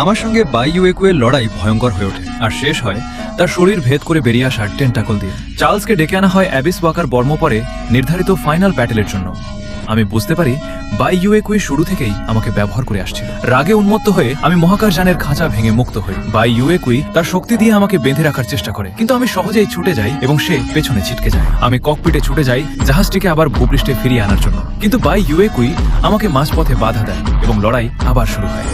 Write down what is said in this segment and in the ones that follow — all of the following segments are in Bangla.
আমার সঙ্গে বাই ইউএকুয়ের লড়াই ভয়ঙ্কর হয়ে ওঠে আর শেষ হয় তার শরীর ভেদ করে বেরিয়ে আসার টেন্টাকল দিয়ে। চার্লসকে ডেকে আনা হয় অ্যাবিস ওয়াকার বর্ম পরে নির্ধারিত ফাইনাল ব্যাটেলের জন্য। আমি বুঝতে পারি বাই ইউএকুই শুরু থেকেই আমাকে ব্যবহার করে আসছিল। রাগে উন্মত্ত হয়ে আমি মহাকাশযানের খাঁচা ভেঙে মুক্ত হই। বাই ইউএকুই তার শক্তি দিয়ে আমাকে বেঁধে রাখার চেষ্টা করে, কিন্তু আমি সহজেই ছুটে যাই এবং সে পেছনে ছিটকে যায়। আমি ককপিটে ছুটে যাই জাহাজটিকে আবার ভূপৃষ্ঠে ফিরিয়ে আনার জন্য, কিন্তু বাই ইউএকুই আমাকে মাঝপথে বাধা দেয় এবং লড়াই আবার শুরু হয়।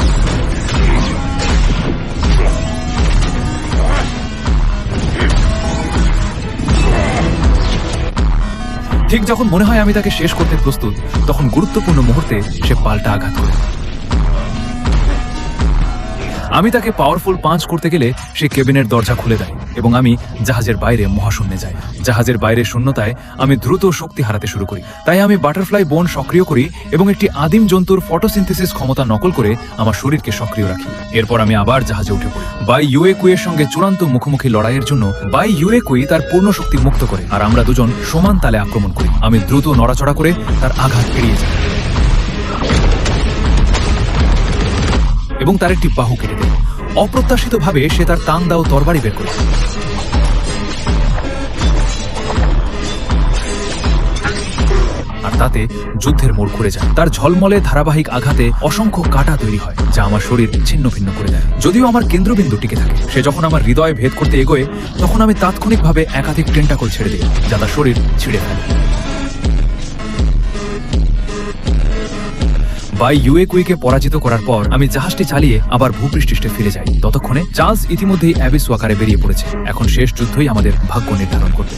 ঠিক যখন মনে হয় আমি তাকে শেষ করতে প্রস্তুত, তখন গুরুত্বপূর্ণ মুহূর্তে সে পাল্টা আঘাত করে। আমি তাকে পাওয়ারফুল পাঞ্চ করতে গেলে সে কেবিনের দরজা খুলে দেয় এবং আমি জাহাজের বাইরে মহাশূন্যে যাই। জাহাজের বাইরে শূন্যতায় আমি দ্রুত শক্তি হারাতে শুরু করি। তাই আমি বাটারফ্লাই বোন সক্রিয় করি এবং একটি আদিম জন্তুর ফটোসিনথেসিস ক্ষমতা নকল করে আমার শরীরকে সক্রিয় রাখি। এরপর আমি আবার জাহাজে উঠে পড়ি। বাই ইউএকুইয়ের সঙ্গে চূড়ান্ত মুখোমুখি লড়াইয়ের জন্য বাই ইউএকুই তার পূর্ণ শক্তি মুক্ত করে আর আমরা দুজন সমান তালে আক্রমণ করি। আমি দ্রুত নড়াচড়া করে তার আঘাত এড়িয়ে যাই এবং তার একটি বাহু কেটে দেয়। অপ্রত্যাশিতভাবে সে তার তাং দাও তরবারি বের করে আর তাতে যুদ্ধের মোড় ঘুরে যায়। তার ঝলমলে ধারাবাহিক আঘাতে অসংখ্য কাঁটা তৈরি হয় যা আমার শরীর ছিন্ন ভিন্ন করে দেয়। যদিও আমার কেন্দ্রবিন্দু টিকে থাকে, সে যখন আমার হৃদয় ভেদ করতে এগোয় তখন আমি তাৎক্ষণিকভাবে একাধিক টেন্টাকল ছেড়ে দিই যা তার শরীর ছিঁড়ে ফেলে। বাই ইউএকুইকে পরাজিত করার পর আমি জাহাজটি চালিয়ে আবার ভূপৃষ্ঠে ফিরে যাই। ততক্ষণে চার্লস ইতিমধ্যেই অ্যাবিস ওয়াকারে বেরিয়ে পড়েছে। এখন শেষ যুদ্ধই আমাদের ভাগ্য নির্ধারণ করবে।